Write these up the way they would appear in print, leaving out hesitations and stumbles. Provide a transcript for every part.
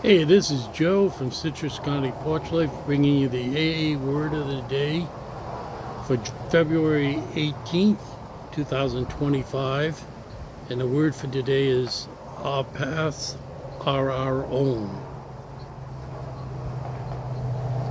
Hey, this is Joe from Citrus County Porch Life bringing you the AA Word of the Day for February 18th, 2025. And the word for today is our paths are our own.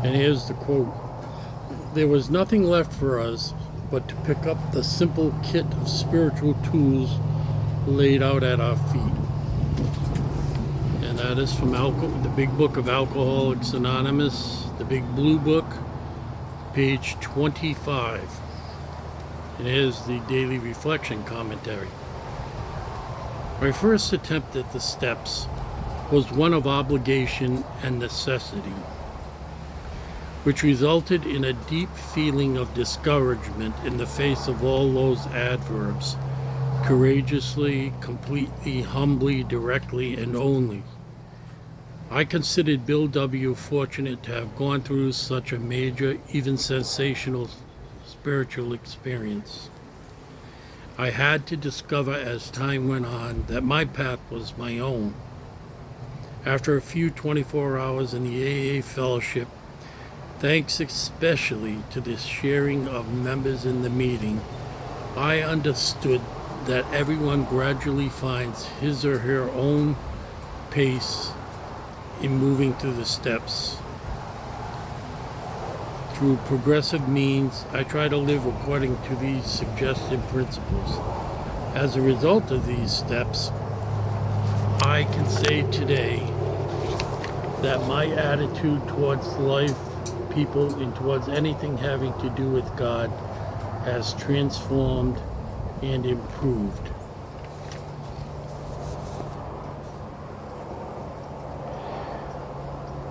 And here's the quote. There was nothing left for us but to pick up the simple kit of spiritual tools laid out at our feet. And that is from the Big Book of Alcoholics Anonymous, the Big Blue Book, page 25. And here's the daily reflection commentary. My first attempt at the steps was one of obligation and necessity, which resulted in a deep feeling of discouragement in the face of all those adverbs: courageously, completely, humbly, directly, and only. I considered Bill W. fortunate to have gone through such a major, even sensational spiritual experience. I had to discover as time went on that my path was my own. After a few 24 hours in the AA fellowship, thanks especially to the sharing of members in the meeting, I understood that everyone gradually finds his or her own pace in moving through the steps. Through progressive means, I try to live according to these suggested principles. As a result of these steps, I can say today that my attitude towards life, people, and towards anything having to do with God has transformed and improved.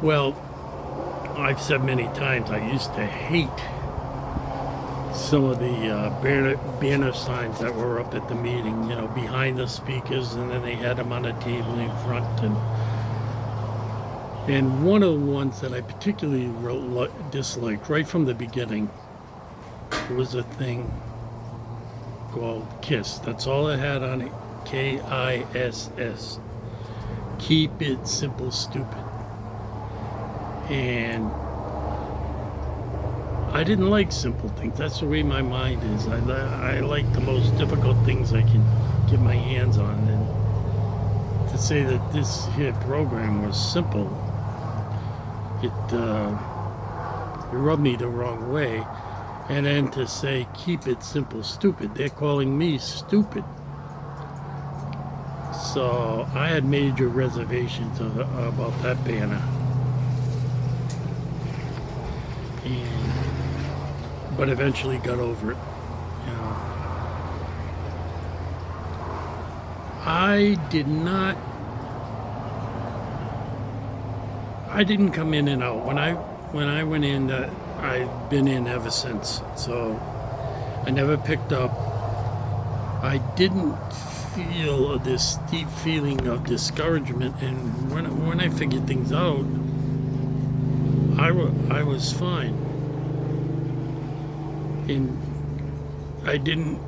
Well, I've said many times I used to hate some of the banner signs that were up at the meeting, behind the speakers, and then they had them on a table in front. And one of the ones that I particularly disliked right from the beginning was a thing called KISS. That's all it had on it, KISS. Keep it simple, stupid. And I didn't like simple things. That's the way my mind is. I like the most difficult things I can get my hands on. And to say that this here program was simple, it rubbed me the wrong way. And then to say, keep it simple, stupid, they're calling me stupid. So I had major reservations about that banner. But eventually got over it. I didn't come in and out. When I went in, I've been in ever since. So I never picked up. I didn't feel this deep feeling of discouragement, and when I figured things out, I was fine. And I didn't,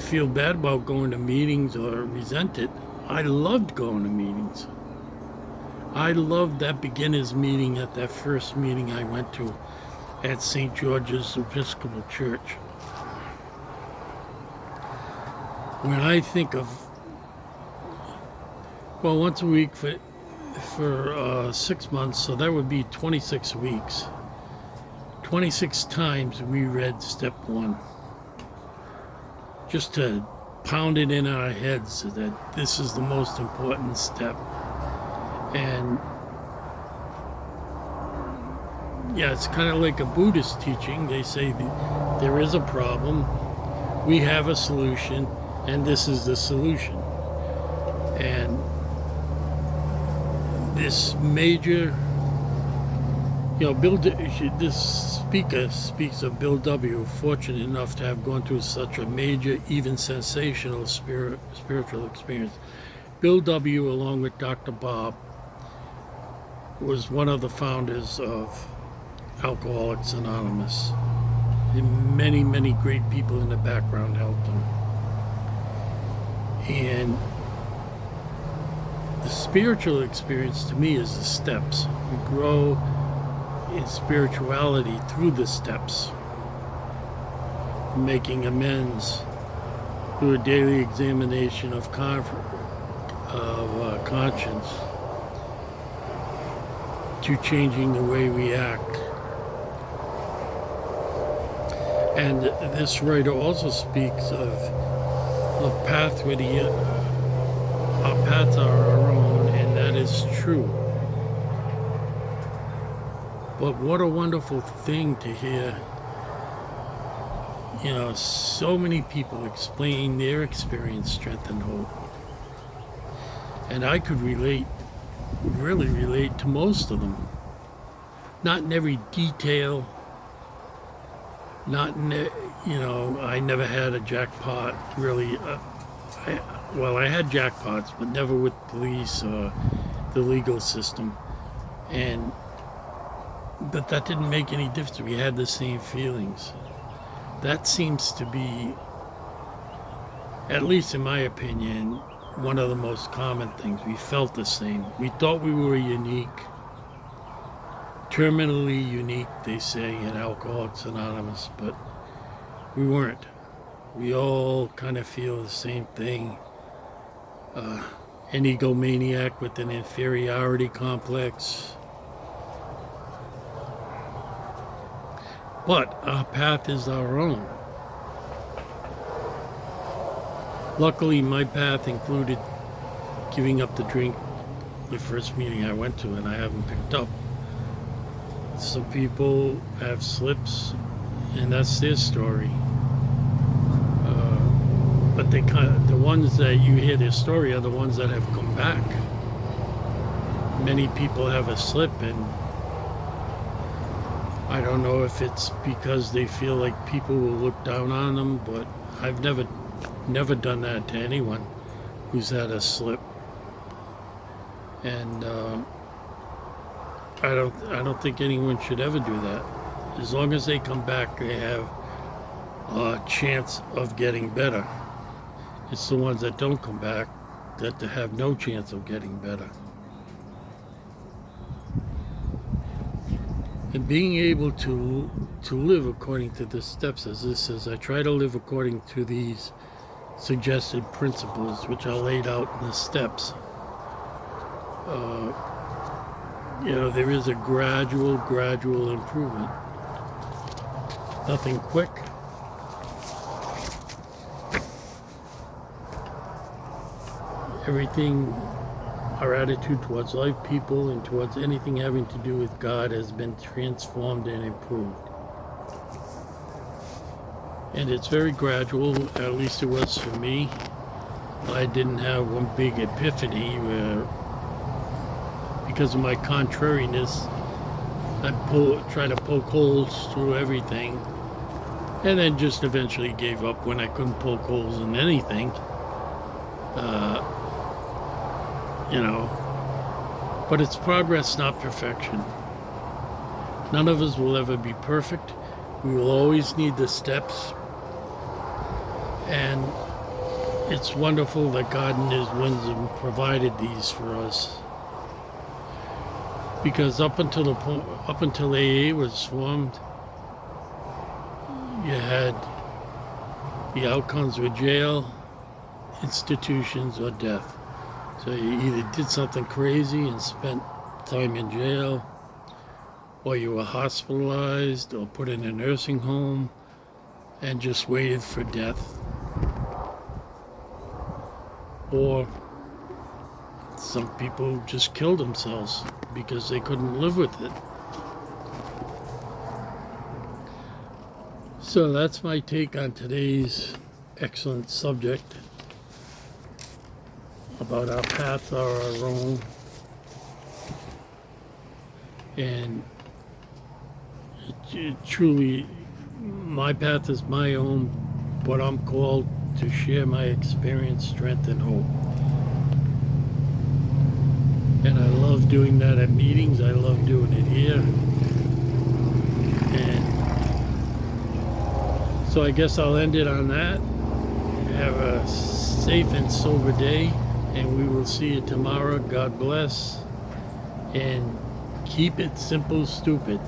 feel bad about going to meetings or resent it. I loved going to meetings. I loved that beginner's meeting at that first meeting I went to at St. George's Episcopal Church. When I think of, once a week for 6 months, so that would be 26 weeks. 26 times we read step 1, just to pound it in our heads that this is the most important step. And yeah, it's kind of like a Buddhist teaching. They say there is a problem, we have a solution, and this is the solution. And this major, this speaker speaks of Bill W., fortunate enough to have gone through such a major, even sensational spiritual experience. Bill W., along with Dr. Bob, was one of the founders of Alcoholics Anonymous. And many, many great people in the background helped him. And The spiritual experience to me is the steps. We grow in spirituality through the steps, making amends through a daily examination of conscience, to changing the way we act. And this writer also speaks of a path where our paths are our own, and that is true. But what a wonderful thing to hear, so many people explain their experience, strength, and hope. And I could really relate to most of them. Not in every detail, not in, I never had a jackpot, really. I had jackpots, but never with police or the legal system. But that didn't make any difference. We had the same feelings. That seems to be, at least in my opinion, one of the most common things. We felt the same. We thought we were unique, terminally unique, they say in Alcoholics Anonymous, but we weren't. We all kind of feel the same thing. An egomaniac with an inferiority complex. But our path is our own. Luckily, my path included giving up the drink the first meeting I went to, and I haven't picked up. Some people have slips, and that's their story. But the ones that you hear their story are the ones that have come back. Many people have a slip, and I don't know if it's because they feel like people will look down on them, but I've never done that to anyone who's had a slip. And I don't think anyone should ever do that. As long as they come back, they have a chance of getting better. It's the ones that don't come back that have no chance of getting better. And being able to live according to the steps, as this says, I try to live according to these suggested principles, which are laid out in the steps. There is a gradual improvement. Nothing quick. Everything, our attitude towards life, people, and towards anything having to do with God has been transformed and improved. And it's very gradual, at least it was for me. I didn't have one big epiphany where, because of my contrariness, I try to poke holes through everything, and then just eventually gave up when I couldn't poke holes in anything. But it's progress, not perfection. None of us will ever be perfect. We will always need the steps. And it's wonderful that God in His wisdom provided these for us. Because up until AA was formed, you had the outcomes were jail, institutions, or death. So you either did something crazy and spent time in jail, or you were hospitalized or put in a nursing home and just waited for death. Or some people just killed themselves because they couldn't live with it. So that's my take on today's excellent subject about our paths are our own. And it truly, my path is my own, but I'm called to share my experience, strength, and hope. And I love doing that at meetings. I love doing it here. And so I guess I'll end it on that. Have a safe and sober day, And we will see you tomorrow. God bless. And keep it simple, stupid.